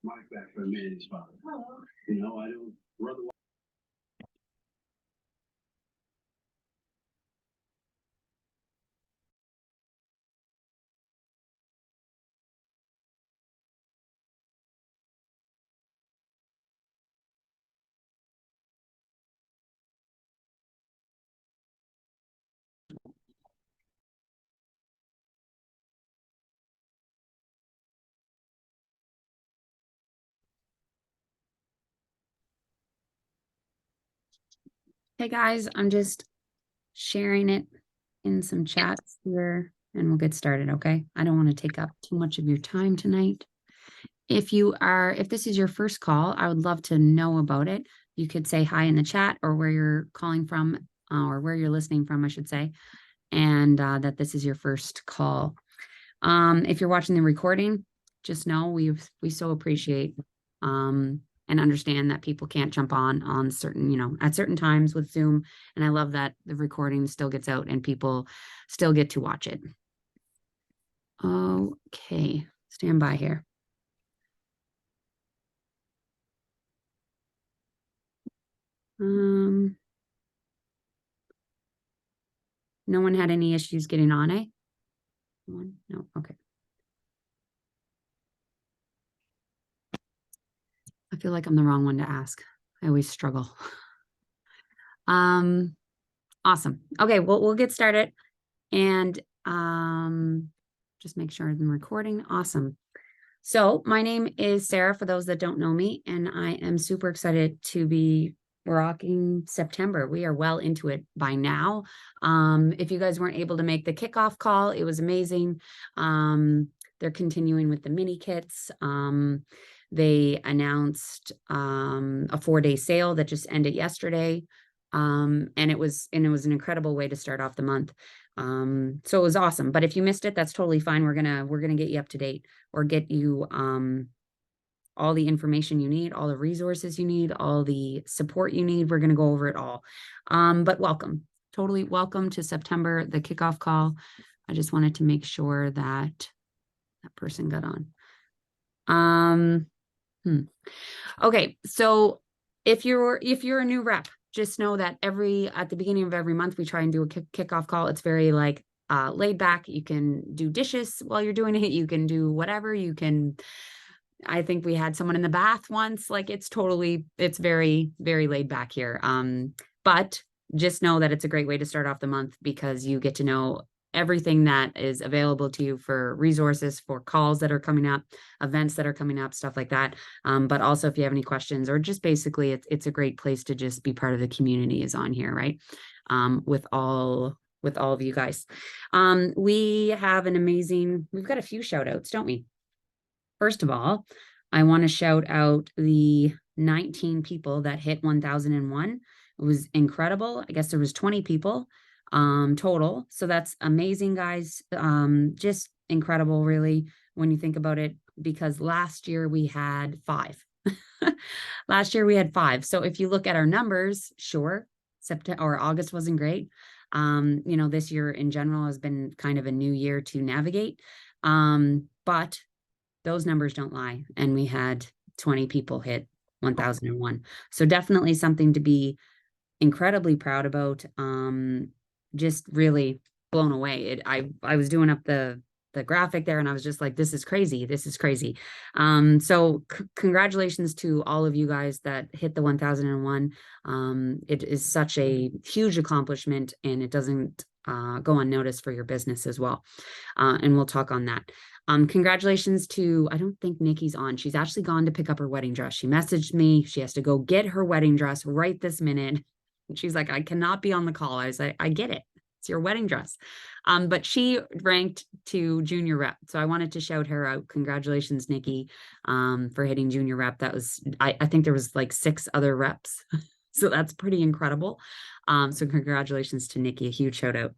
Mike back for Manny's father. You know, I don't brother. Hey guys, I'm just sharing it in some chats here and we'll get started, okay? I don't want to take up too much of your time tonight. If this is your first call, I would love to know about it. You could say hi in the chat or where you're calling from or where you're listening from, I should say, and that this is your first call. If you're watching the recording, just know we so appreciate and understand that people can't jump on certain, at certain times with Zoom. And I love that the recording still gets out and people still get to watch it. Okay, stand by here. No one had any issues getting on, eh? No, okay. I feel like I'm the wrong one to ask. I always struggle. Awesome. Okay, well, we'll get started and just make sure I'm recording. Awesome. So my name is Sarah, for those that don't know me, and I am super excited to be rocking September. We are well into it by now. If you guys weren't able to make the kickoff call, it was amazing. They're continuing with the mini kits. They announced a 4-day sale that just ended yesterday. And it was an incredible way to start off the month. So it was awesome. But if you missed it, that's totally fine. We're gonna get you up to date or get you all the information you need, all the resources you need, all the support you need. We're gonna go over it all. But welcome, totally welcome to September, the kickoff call. I just wanted to make sure that that person got on. Okay, so if you're a new rep, just know that at the beginning of every month we try and do a kickoff call. It's very like laid back. You can do dishes while you're doing it. You can do whatever. I think we had someone in the bath once. Like it's very, very laid back here. But just know that it's a great way to start off the month because you get to know everything that is available to you for resources, for calls that are coming up, events that are coming up, stuff like that. But also if you have any questions or just basically it's a great place to just be part of the community is on here, right? With all of you guys. We've got a few shout outs, don't we? First of all, I want to shout out the 19 people that hit 1001. It was incredible. I guess there was 20 people total. So that's amazing, guys. Just incredible, really, when you think about it, because last year we had 5. Last year we had 5. So if you look at our numbers, sure, September or August wasn't great. This year in general has been kind of a new year to navigate. But those numbers don't lie. And we had 20 people hit 1001. So definitely something to be incredibly proud about. Just really blown away. I was doing up the graphic there and I was just like, this is crazy. This is crazy. So congratulations to all of you guys that hit the 1001. It is such a huge accomplishment and it doesn't go unnoticed for your business as well. And we'll talk on that. Congratulations to, I don't think Nikki's on. She's actually gone to pick up her wedding dress. She messaged me. She has to go get her wedding dress right this minute. She's like, I cannot be on the call. I was like, I get it. It's your wedding dress. But she ranked to junior rep. So I wanted to shout her out. Congratulations, Nikki, for hitting junior rep. That was, I think there was like 6 other reps. So that's pretty incredible. So congratulations to Nikki, a huge shout out.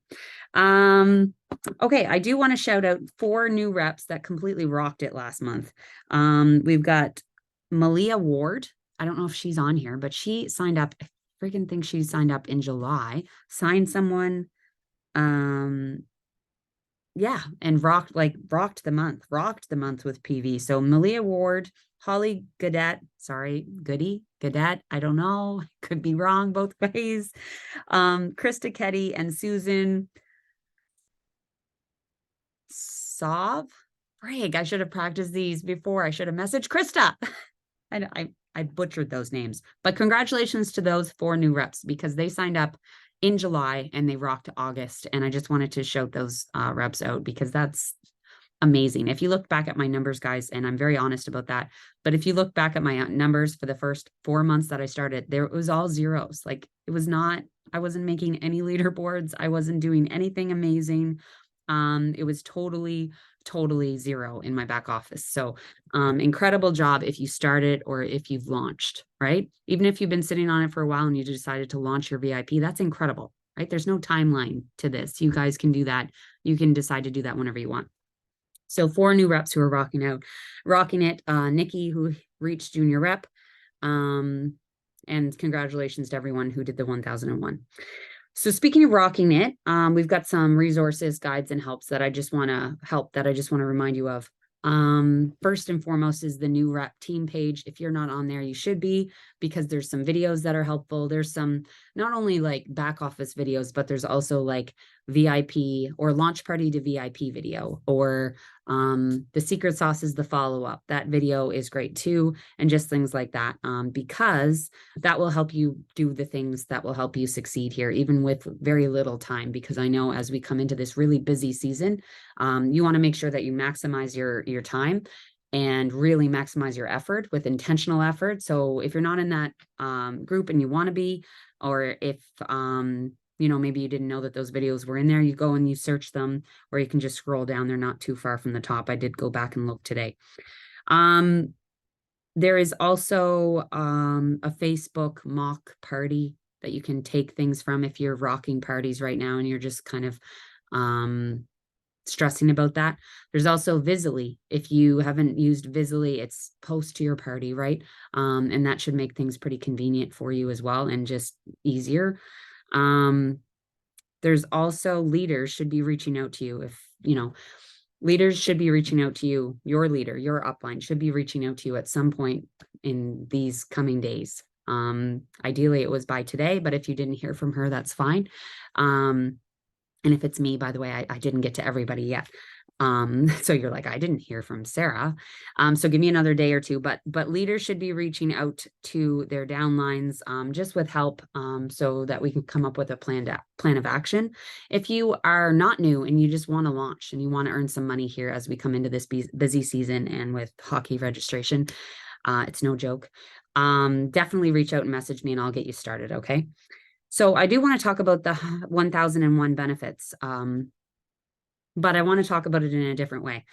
Okay, I do want to shout out 4 new reps that completely rocked it last month. We've got Malia Ward. I don't know if she's on here, but she signed up. I freaking think she signed up in July, signed someone. yeah, and rocked the month with PV. So Malia Ward, Holly Gadet, sorry, Gadet, I don't know, could be wrong both ways. Krista Ketty and Susan Sov. Frig, I should have practiced these before. I should have messaged Krista. I butchered those names, but congratulations to those 4 new reps because they signed up in July and they rocked August. And I just wanted to shout those reps out because that's amazing. If you look back at my numbers, guys, and I'm very honest about that, but if you look back at my numbers for the first 4 months that I started, there it was all zeros. Like it was not, I wasn't making any leaderboards. I wasn't doing anything amazing. It was totally zero in my back office. So incredible job if you started or if you've launched, right? Even if you've been sitting on it for a while and you decided to launch your VIP, that's incredible, right? There's no timeline to this. You guys can do that. You can decide to do that whenever you want. So 4 new reps who are rocking it. Nikki, who reached junior rep. And congratulations to everyone who did the 1001. So speaking of rocking it, we've got some resources, guides, and helps that I just want to remind you of. First and foremost is the new rep team page. If you're not on there, you should be, because there's some videos that are helpful. There's some not only like back office videos, but there's also like VIP or launch party to VIP video, or the secret sauce is the follow-up. That video is great too. And just things like that, because that will help you do the things that will help you succeed here, even with very little time, because I know as we come into this really busy season, you want to make sure that you maximize your time and really maximize your effort with intentional effort. So if you're not in that group and you want to be, or if maybe you didn't know that those videos were in there, you go and you search them, or you can just scroll down. They're not too far from the top. I did go back and look today. There is also a Facebook mock party that you can take things from if you're rocking parties right now and you're just kind of stressing about that. There's also Visily. If you haven't used Visily, it's post to your party, right? And that should make things pretty convenient for you as well and just easier. There's also leaders should be reaching out to you. If, leaders should be reaching out to you. Your leader, your upline should be reaching out to you at some point in these coming days. Ideally it was by today, but if you didn't hear from her, that's fine. And if it's me, by the way, I didn't get to everybody yet. So you're like, I didn't hear from Sarah. So give me another day or two, but leaders should be reaching out to their downlines, just with help, so that we can come up with a plan of action. If you are not new and you just want to launch and you want to earn some money here as we come into this busy season and with hockey registration, it's no joke. Definitely reach out and message me and I'll get you started. Okay. So I do want to talk about the 1001 benefits. But I want to talk about it in a different way.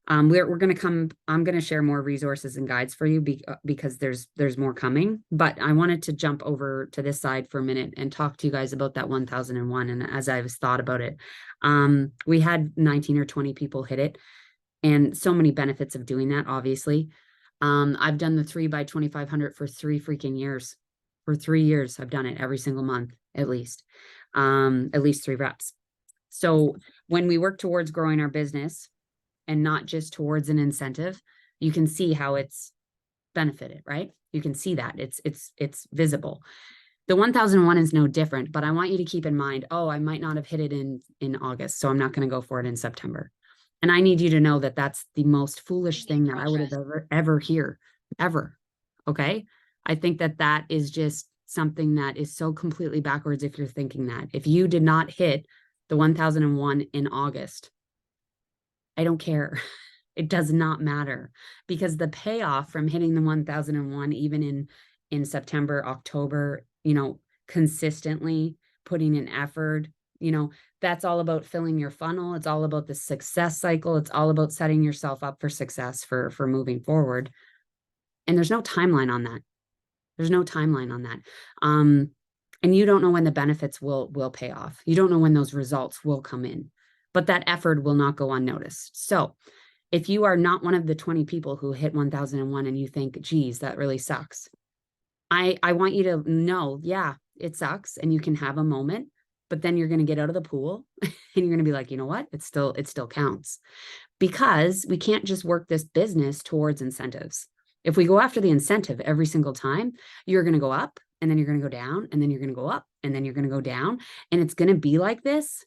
I'm going to share more resources and guides for you because there's more coming, but I wanted to jump over to this side for a minute and talk to you guys about that 1001. And as I've thought about it, we had 19 or 20 people hit it, and so many benefits of doing that. Obviously, I've done the 3 by 2,500 for 3 freaking years. For 3 years, I've done it every single month, at least 3 reps. So when we work towards growing our business and not just towards an incentive, you can see how it's benefited, right? You can see that it's visible. The 1001 is no different, but I want you to keep in mind, I might not have hit it in August, so I'm not going to go for it in September. And I need you to know that that's the most foolish thing that I would have ever hear, ever. Okay. I think that is just something that is so completely backwards. If you're thinking that if you did not hit the 1001 in August, I don't care. It does not matter, because the payoff from hitting the 1001, even in September, October, consistently putting in effort, that's all about filling your funnel. It's all about the success cycle. It's all about setting yourself up for success for moving forward. And there's no timeline on that. There's no timeline on that. And you don't know when the benefits will pay off. You don't know when those results will come in, but that effort will not go unnoticed. So if you are not one of the 20 people who hit 1001 and you think, geez, that really sucks, I want you to know, yeah, it sucks. And you can have a moment, but then you're going to get out of the pool and you're going to be like, you know what? It still counts, because we can't just work this business towards incentives. If we go after the incentive every single time, you're going to go up and then you're going to go down and then you're going to go up and then you're going to go down. And it's going to be like this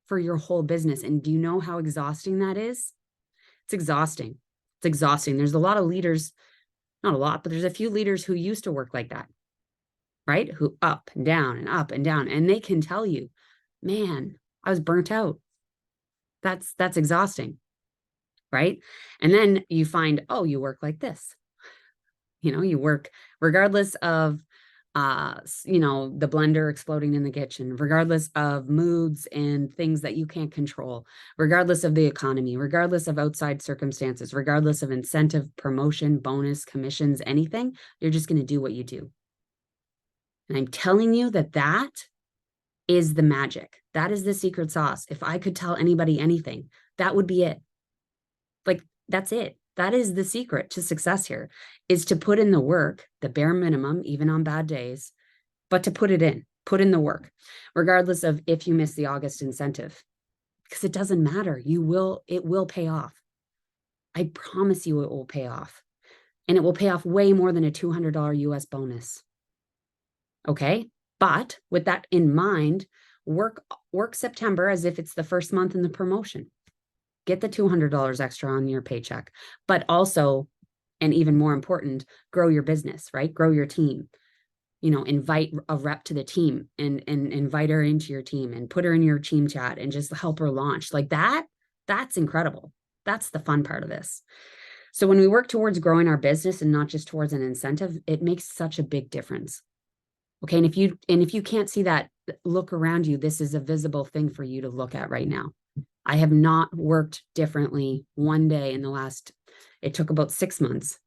for your whole business. And do you know how exhausting that is? It's exhausting. It's exhausting. There's a lot of leaders, not a lot, but there's a few leaders who used to work like that, right? Who up and down and up and down. And they can tell you, man, I was burnt out. That's exhausting, right? And then you find, oh, you work like this. You work regardless of the blender exploding in the kitchen, regardless of moods and things that you can't control, regardless of the economy, regardless of outside circumstances, regardless of incentive, promotion, bonus, commissions, anything, you're just going to do what you do. And I'm telling you that is the magic. That is the secret sauce. If I could tell anybody anything, that would be it. Like, that's it. That is the secret to success here, is to put in the work, the bare minimum, even on bad days, but to put in the work, regardless of if you miss the August incentive, because it doesn't matter. It will pay off. I promise you it will pay off. And it will pay off way more than a $200 US bonus. Okay. But with that in mind, work September as if it's the first month in the promotion. Get the $200 extra on your paycheck, but also, and even more important, grow your business, right? Grow your team. Invite a rep to the team and invite her into your team and put her in your team chat and just help her launch. Like that's incredible. That's the fun part of this. So when we work towards growing our business and not just towards an incentive, it makes such a big difference. Okay. And if you can't see that, look around you. This is a visible thing for you to look at right now. I have not worked differently one day in it took about 6 months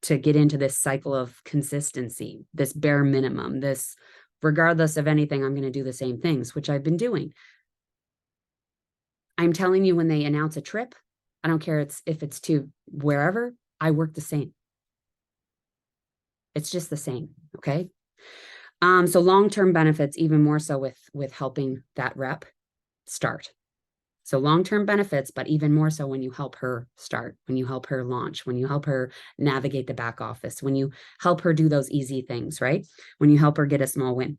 to get into this cycle of consistency, this bare minimum, this regardless of anything, I'm going to do the same things, which I've been doing. I'm telling you, when they announce a trip, I don't care if it's to wherever, I work the same. It's just the same. Okay. So long-term benefits, even more so with helping that rep start. So long-term benefits, but even more so when you help her start, when you help her launch, when you help her navigate the back office, when you help her do those easy things, right? When you help her get a small win.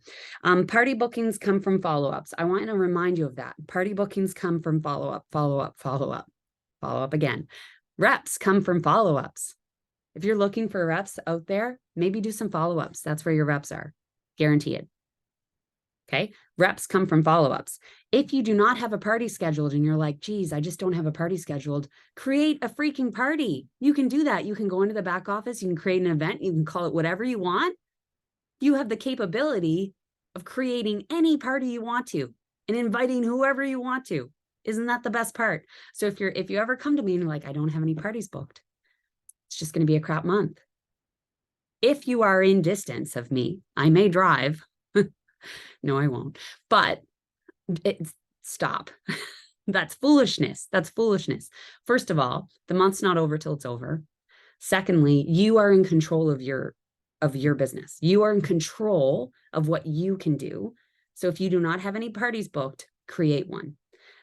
Party bookings come from follow-ups. I want to remind you of that. Party bookings come from follow-up, follow-up, follow-up, follow-up again. Reps come from follow-ups. If you're looking for reps out there, maybe do some follow-ups. That's where your reps are. Guarantee it. Okay. Reps come from follow-ups. If you do not have a party scheduled and you're like, geez, I just don't have a party scheduled, create a freaking party. You can do that. You can go into the back office. You can create an event. You can call it whatever you want. You have the capability of creating any party you want to and inviting whoever you want to. Isn't that the best part? So if you ever come to me and you're like, I don't have any parties booked, it's just going to be a crap month. If you are in distance of me, I may drive. No, I won't. But stop. That's foolishness. That's foolishness. First of all, the month's not over till it's over. Secondly, you are in control of your business. You are in control of what you can do. So if you do not have any parties booked, create one.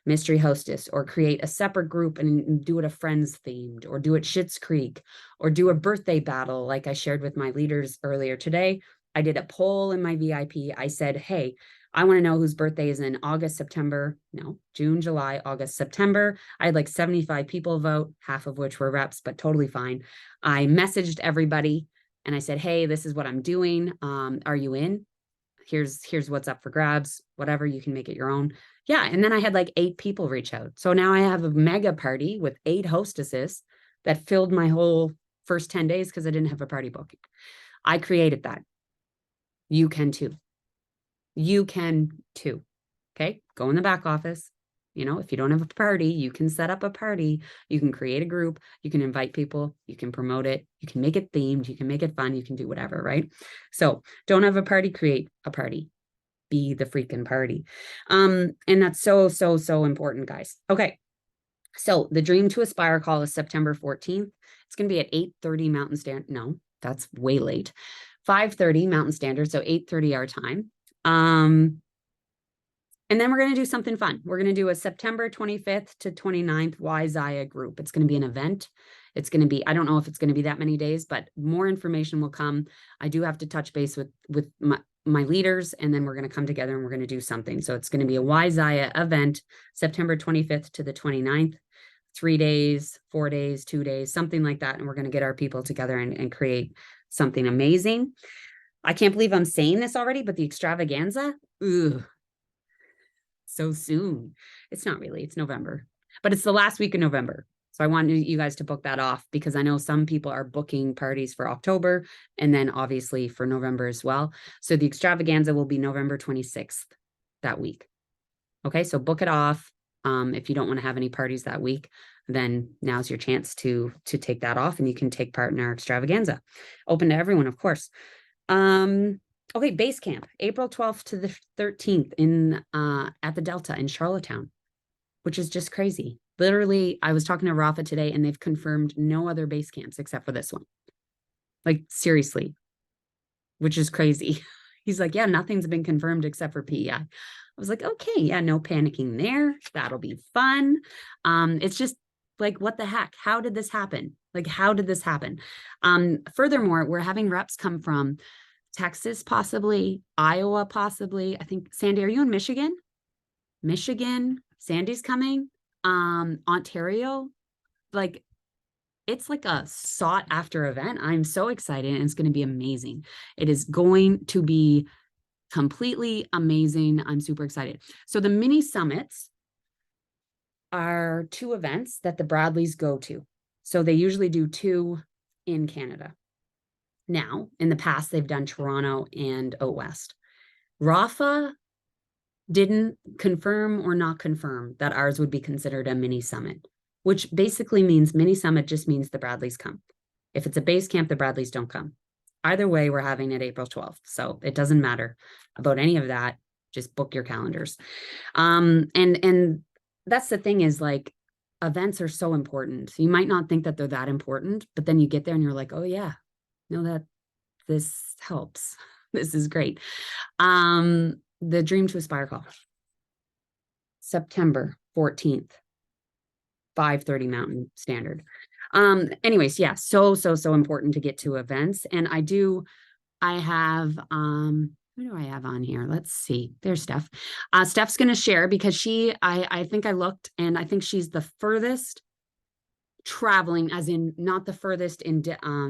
Mystery hostess, or create a separate group and do it a friends themed, or do it Schitt's Creek, or do a birthday battle like I shared with my leaders earlier today. I did a poll in my VIP. I said, hey, I want to know whose birthday is in June, July, August, September. I had like 75 people vote, half of which were reps, but totally fine. I messaged everybody and I said, hey, this is what I'm doing. Are you in? Here's what's up for grabs, whatever, you can make it your own. Yeah. And then I had like 8 people reach out. So now I have a mega party with 8 hostesses that filled my whole first 10 days because I didn't have a party booking. I created that. You can too. You can too. Okay. Go in the back office. If you don't have a party, you can set up a party. You can create a group. You can invite people. You can promote it. You can make it themed. You can make it fun. You can do whatever, right? So don't have a party, create a party. Be the freaking party. And that's so, so, so important, guys. Okay. So the Dream to Aspire call is September 14th. It's going to be at 8:30 Mountain Standard. No, that's way late. 5:30 Mountain Standard. So 8:30 our time. And then we're going to do something fun. We're going to do a September 25th to 29th YZIA group. It's going to be an event. It's going to be, I don't know if it's going to be that many days, but more information will come. I do have to touch base with my leaders, and then we're going to come together and we're going to do something. So it's going to be a YZIA event, September 25th to the 29th, 3 days, 4 days, 2 days, something like that. And we're going to get our people together and create something amazing. I can't believe I'm saying this already, but the extravaganza, ugh, so soon. It's not really, it's November, but it's the last week of November. So I want you guys to book that off, because I know some people are booking parties for October and then obviously for November as well. So the extravaganza will be November 26th that week. Okay, so book it off. If you don't want to have any parties that week, then now's your chance to take that off, and you can take part in our extravaganza. Open to everyone, of course. Okay, base camp, April 12th to the 13th in at the Delta in Charlottetown, which is just crazy. Literally, I was talking to Rafa today, and they've confirmed no other base camps except for this one. Like, seriously, which is crazy. He's like, yeah, nothing's been confirmed except for PEI. I was like, okay, yeah, no panicking there. That'll be fun. It's just like, what the heck? How did this happen? Like, how did this happen? Furthermore, we're having reps come from Texas, possibly, Iowa, possibly. I think, Sandy, are you in Michigan? Michigan, Sandy's coming. Ontario, like, it's like a sought after event. I'm so excited, and it's going to be amazing. It is going to be completely amazing. I'm super excited. So the mini summits are 2 events that the Bradleys go to. So they usually do 2 in Canada. Now, in the past, they've done Toronto and Out West. Rafa didn't confirm or not confirm that ours would be considered a mini summit, which basically means mini summit just means the Bradleys come. If it's a base camp, the Bradleys don't come. Either way, we're having it April 12th. So it doesn't matter about any of that. Just book your calendars. And that's the thing, is like, events are so important. You might not think that they're that important, but then you get there and you're like, oh yeah, no, that this helps. This is great. The Dream to Aspire call, September 14th, 5:30 Mountain Standard. Anyways, yeah, so important to get to events. And I have, who do I have on here? Let's see. There's Steph. Steph's going to share, because I think I looked, and I think she's the furthest traveling, as in not the furthest in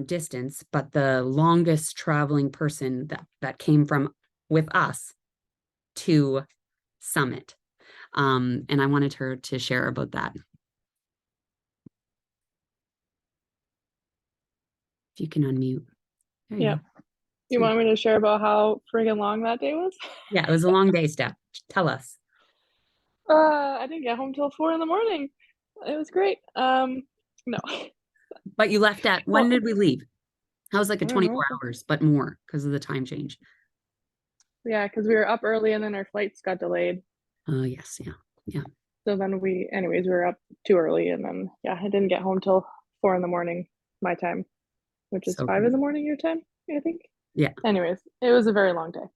distance, but the longest traveling person that came from with us to Summit. And I wanted her to share about that. If you can unmute. There you Yeah. go. You want me to share about how friggin' long that day was? Yeah, it was a long day, Steph. Tell us. I didn't get home till 4 a.m. It was great. No. But you left at, when did we leave? That was like a I don't know. 24 hours, but more because of the time change. Yeah, because we were up early and then our flights got delayed. Yes, yeah. So then we were up too early, and then I didn't get home till 4 a.m. my time, which is So 5 good. a.m. your time, I think. Yeah. Anyways, it was a very long day.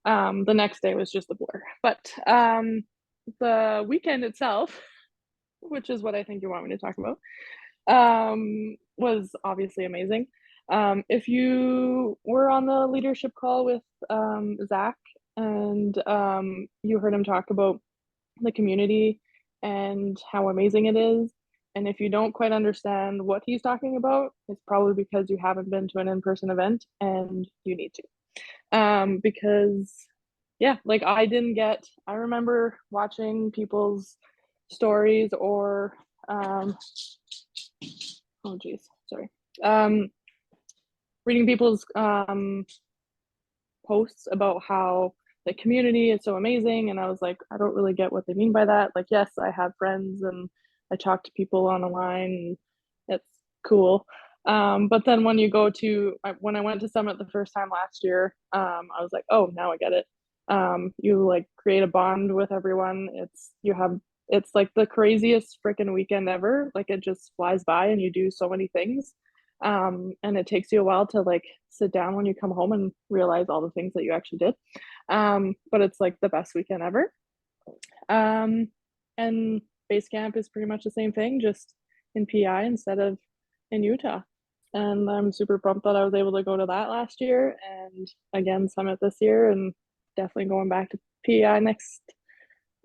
The next day was just a blur. But the weekend itself, which is what I think you want me to talk about, was obviously amazing. If you were on the leadership call with Zach, and you heard him talk about the community and how amazing it is, and if you don't quite understand what he's talking about, it's probably because you haven't been to an in-person event, and you need to. Because like, I remember watching people's stories, or oh geez, sorry, reading people's posts about how the community is so amazing, and I was like, I don't really get what they mean by that. Like, yes, I have friends and I talk to people on the line, and it's cool. But then when you go to, when I went to Summit the first time last year, I was like, oh, now I get it. You like create a bond with everyone. It's like the craziest freaking weekend ever. Like, it just flies by, and you do so many things. And it takes you a while to like sit down when you come home and realize all the things that you actually did. But it's like the best weekend ever. And base camp is pretty much the same thing, just in PI instead of in Utah. And I'm super pumped that I was able to go to that last year and again Summit this year, and definitely going back to PI next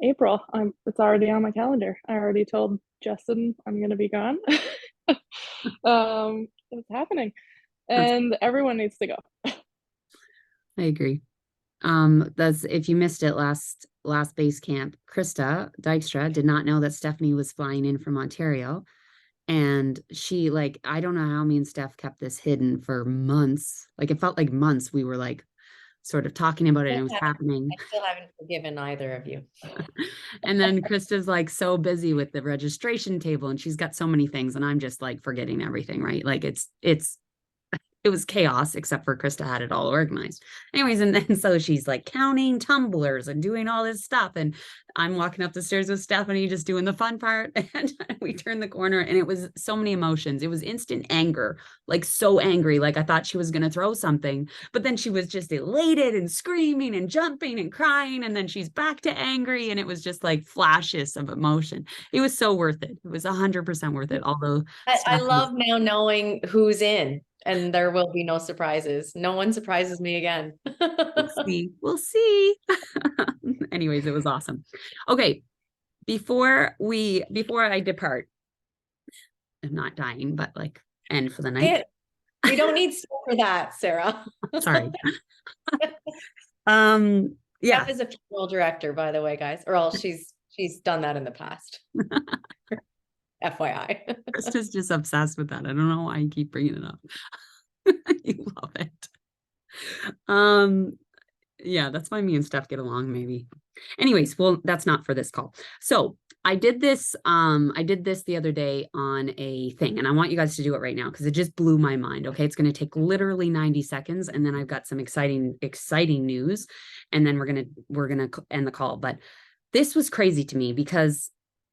April. It's already on my calendar. I already told Justin I'm gonna be gone. It's happening, and everyone needs to go. I agree. That's, if you missed it last base camp, Krista Dykstra did not know that Stephanie was flying in from Ontario. And she, like, I don't know how me and Steph kept this hidden for months. Like, it felt like months we were like sort of talking about it and it was happening. I still haven't forgiven either of you. And then Krista's like so busy with the registration table and she's got so many things and I'm just like forgetting everything, right? Like it was chaos, except for Krista had it all organized. Anyways, and then so she's like counting tumblers and doing all this stuff. And I'm walking up the stairs with Stephanie, just doing the fun part. And we turned the corner and it was so many emotions. It was instant anger, like so angry. Like I thought she was going to throw something, but then she was just elated and screaming and jumping and crying. And then she's back to angry. And it was just like flashes of emotion. It was so worth it. It was 100% worth it. Although I love now knowing who's in. And there will be no surprises. No one surprises me again. We'll see. Anyways, it was awesome. Okay. Before I depart, I'm not dying, but like end for the night. We don't need stuff for that, Sarah. Sorry. Yeah. Steph is a funeral director, by the way, guys. Or else she's done that in the past. FYI. Krista's just obsessed with that. I don't know why I keep bringing it up. You love it. Yeah, that's why me and Steph get along, maybe. Anyways, well, that's not for this call. So I did this the other day on a thing, and I want you guys to do it right now because it just blew my mind. Okay, it's going to take literally 90 seconds, and then I've got some exciting news, and then we're gonna end the call. But this was crazy to me because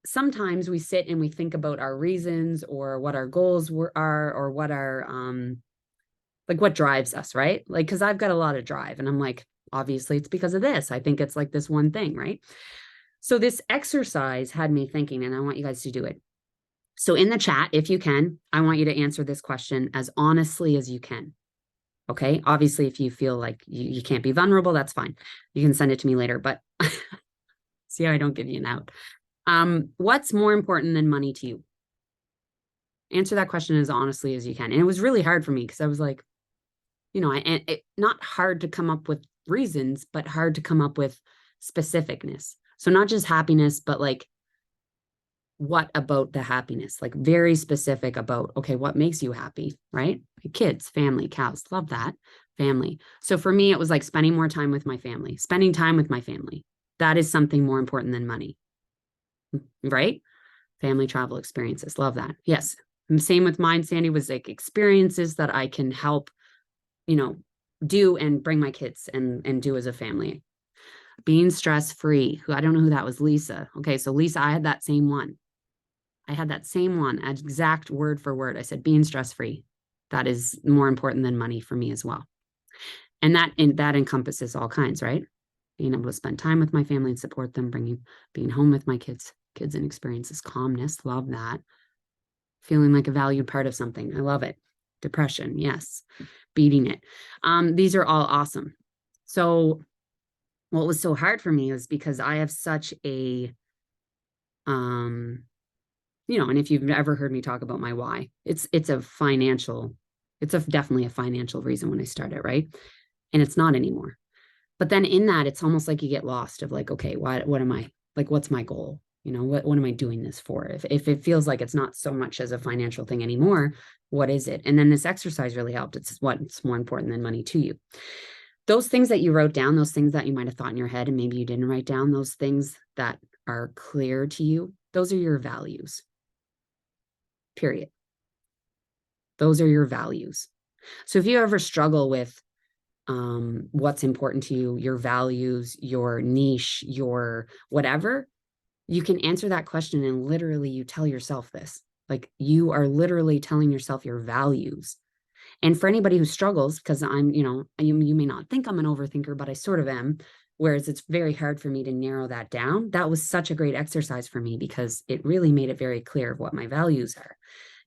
sometimes we sit and we think about our reasons or what our goals are or what our like what drives us, right? Like, because I've got a lot of drive and I'm like, obviously it's because of this. I think it's like this one thing, right? So this exercise had me thinking, and I want you guys to do it. So in the chat, if you can, I want you to answer this question as honestly as you can. Okay. Obviously, if you feel like you can't be vulnerable, that's fine. You can send it to me later, but see how I don't give you an out. What's more important than money to you? Answer that question as honestly as you can. And it was really hard for me because I was like, not hard to come up with reasons, but hard to come up with specificness. So not just happiness, but like, what about the happiness? Like very specific about, okay, what makes you happy, right? Kids, family, cows, love that. Family. So for me, it was like spending more time with my family, spending time with my family. That is something more important than money, right? Family travel experiences. Love that. Yes. And same with mine, Sandy, was like experiences that I can help, do and bring my kids and do as a family. Being stress-free. I don't know who that was. Lisa. Okay. So Lisa, I had that same one. Exact word for word. I said, being stress-free. That is more important than money for me as well. And that encompasses all kinds, right? Being able to spend time with my family and support them, being home with my kids and experiences, calmness. Love that. Feeling like a valued part of something. I love it. Depression. Yes. Beating it. These are all awesome. So what was so hard for me is because I have such a, and if you've ever heard me talk about my why, it's definitely a financial reason when I started, right? And it's not anymore. But then in that, it's almost like you get lost of like, okay, what am I, like, what's my goal? What am I doing this for? If it feels like it's not so much as a financial thing anymore, what is it? And then this exercise really helped. It's what's more important than money to you. Those things that you wrote down, those things that you might have thought in your head and maybe you didn't write down, those things that are clear to you, those are your values. Period. Those are your values. So if you ever struggle with what's important to you, your values, your niche, your whatever, you can answer that question and literally you tell yourself this. Like you are literally telling yourself your values. And for anybody who struggles, because I'm, you may not think I'm an overthinker, but I sort of am. Whereas it's very hard for me to narrow that down. That was such a great exercise for me because it really made it very clear of what my values are.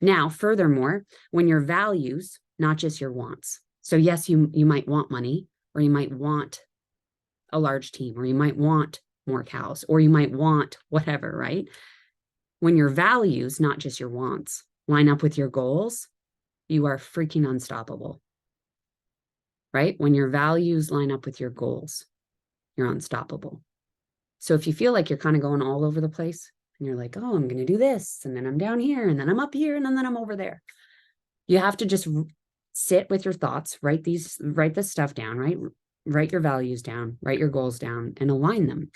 Now, furthermore, when your values, not just your wants. So yes, you might want money, or you might want a large team, or you might want more cows, or you might want whatever, right? When your values, not just your wants, line up with your goals, you are freaking unstoppable, right? When your values line up with your goals, you're unstoppable. So if you feel like you're kind of going all over the place and you're like, oh, I'm going to do this, and then I'm down here, and then I'm up here, and then I'm over there. You have to just sit with your thoughts, write this stuff down, right? Write your values down, write your goals down, and align them.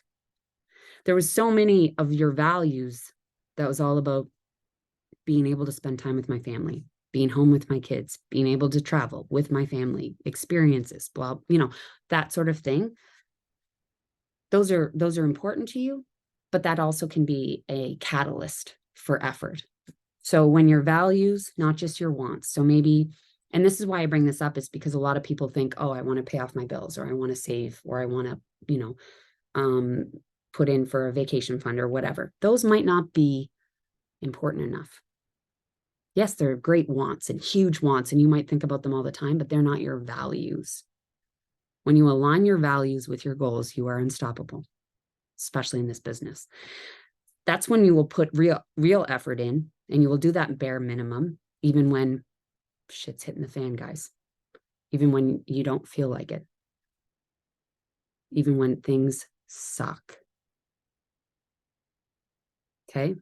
There was so many of your values that was all about being able to spend time with my family, being home with my kids, being able to travel with my family, experiences, blah, that sort of thing. Those are important to you, but that also can be a catalyst for effort. So when your values, not just your wants, so maybe, and this is why I bring this up, is because a lot of people think, oh, I want to pay off my bills, or I want to save, or I want to, put in for a vacation fund or whatever. Those might not be important enough. Yes, they're great wants and huge wants, and you might think about them all the time, but they're not your values. When you align your values with your goals, you are unstoppable, especially in this business. That's when you will put real effort in, and you will do that bare minimum, even when shit's hitting the fan, guys. Even when you don't feel like it. Even when things suck. Okay?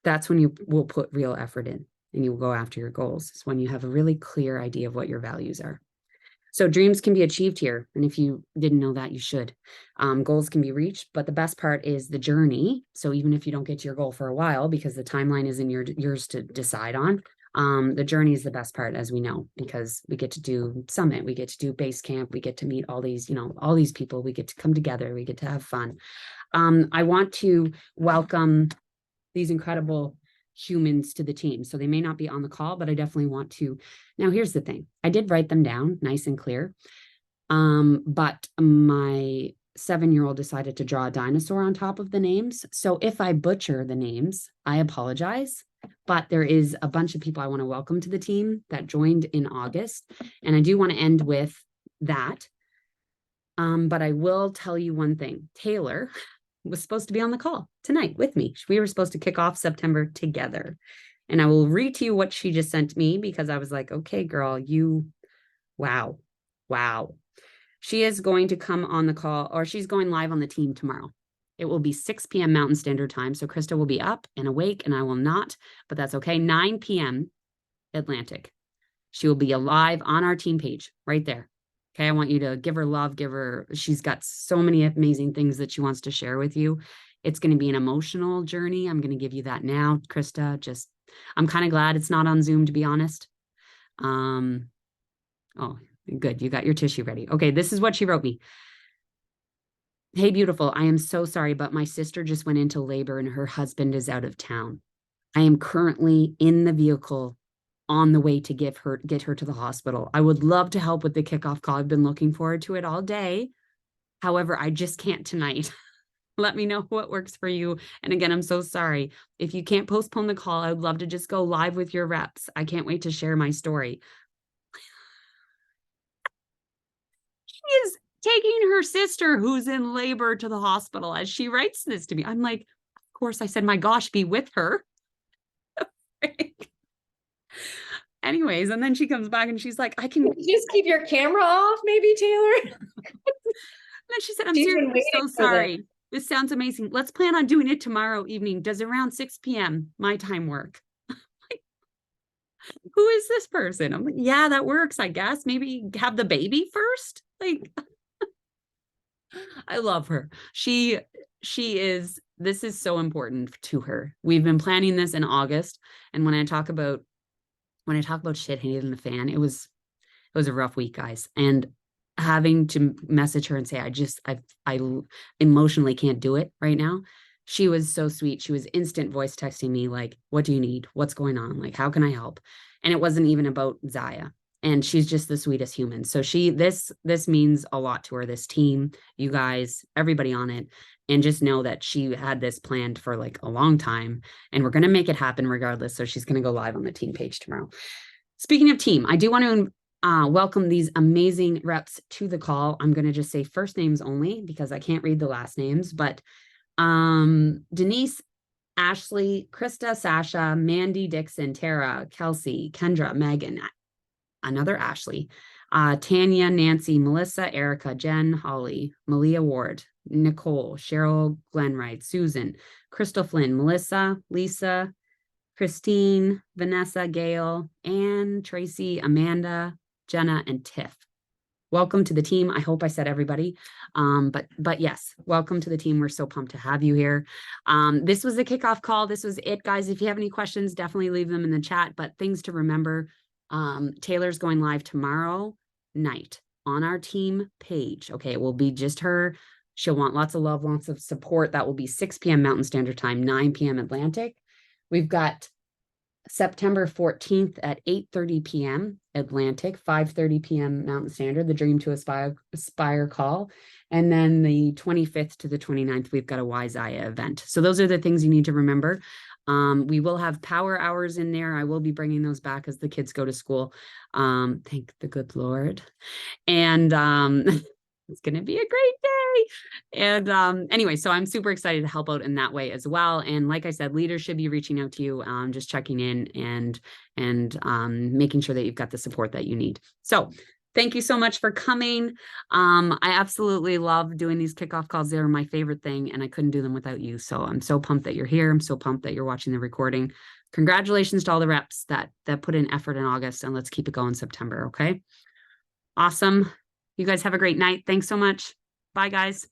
That's when you will put real effort in, and you will go after your goals. It's when you have a really clear idea of what your values are. So dreams can be achieved here. And if you didn't know that, you should. Goals can be reached, but the best part is the journey. So even if you don't get to your goal for a while, because the timeline isn't yours to decide on, the journey is the best part, as we know, because we get to do summit, we get to do base camp, we get to meet all these people, we get to come together, we get to have fun. I want to welcome these incredible humans to the team. So they may not be on the call, but I definitely want to. Now, here's the thing. I did write them down nice and clear. But my 7-year-old decided to draw a dinosaur on top of the names. So if I butcher the names, I apologize. But there is a bunch of people I want to welcome to the team that joined in August. And I do want to end with that. But I will tell you one thing. Taylor was supposed to be on the call tonight with me. We were supposed to kick off September together. And I will read to you what she just sent me, because I was like, okay, girl, wow. She is going to come on the call, or she's going live on the team tomorrow. It will be 6 p.m. Mountain Standard Time. So Krista will be up and awake, and I will not, but that's okay. 9 p.m. Atlantic. She will be alive on our team page right there. Okay, I want you to give her love, she's got so many amazing things that she wants to share with you. It's going to be an emotional journey. I'm going to give you that now, Krista. I'm kind of glad it's not on Zoom, to be honest. Oh, good. You got your tissue ready. Okay, this is what she wrote me. Hey, beautiful. I am so sorry, but my sister just went into labor and her husband is out of town. I am currently in the vehicle on the way to get her to the hospital. I would love to help with the kickoff call. I've been looking forward to it all day. However, I just can't tonight. Let me know what works for you. And again, I'm so sorry. If you can't postpone the call, I would love to just go live with your reps. I can't wait to share my story. She is taking her sister who's in labor to the hospital as she writes this to me. I'm like, of course, I said, my gosh, be with her. Anyways, and then she comes back and she's like, I can just keep your camera off, maybe, Taylor. And then she said, I'm seriously so sorry. This sounds amazing. Let's plan on doing it tomorrow evening. Does around 6 p.m. my time work? Like, who is this person? I'm like, yeah, that works, I guess. Maybe have the baby first. Like, I love her. This is so important to her. We've been planning this in August. And when I talk about shit hitting the fan, it was a rough week, guys. And having to message her and say, I emotionally can't do it right now. She was so sweet. She was instant voice texting me like, what do you need? What's going on? Like, how can I help? And it wasn't even about Zaya. and she's just the sweetest human. So this means a lot to her, this team, you guys, everybody on it. And just know that she had this planned for like a long time, and we're going to make it happen regardless. So she's going to go live on the team page tomorrow. Speaking of team, I do want to welcome these amazing reps to the call. I'm going to just say first names only because I can't read the last names, but Denise, Ashley, Krista, Sasha, Mandy, Dixon, Tara, Kelsey, Kendra, Megan, another Ashley, Tanya, Nancy, Melissa, Erica, Jen, Holly, Malia Ward, Nicole, Cheryl, Glenwright, Susan, Crystal Flynn, Melissa, Lisa, Christine, Vanessa, Gail, Anne, Tracy, Amanda, Jenna, and Tiff. Welcome to the team. I hope I said everybody. But yes, welcome to the team. We're so pumped to have you here. This was the kickoff call. This was it, guys. If you have any questions, definitely leave them in the chat. But things to remember, Taylor's going live tomorrow night on our team page. Okay, it will be just her. She'll want lots of love, lots of support. That will be 6 p.m. Mountain Standard Time, 9 p.m. Atlantic. We've got September 14th at 8:30 p.m. Atlantic, 5:30 p.m. Mountain Standard, the Dream to Aspire call. And then the 25th to the 29th, we've got a Wisaya event. So those are the things you need to remember. We will have power hours in there. I will be bringing those back as the kids go to school. Thank the good Lord. And it's going to be a great day. And anyway, so I'm super excited to help out in that way as well. And like I said, leaders should be reaching out to you, just checking in and making sure that you've got the support that you need. So thank you so much for coming. I absolutely love doing these kickoff calls. They're my favorite thing, and I couldn't do them without you. So I'm so pumped that you're here. I'm so pumped that you're watching the recording. Congratulations to all the reps that put in effort in August, and let's keep it going September. Okay. Awesome. You guys have a great night. Thanks so much. Bye, guys.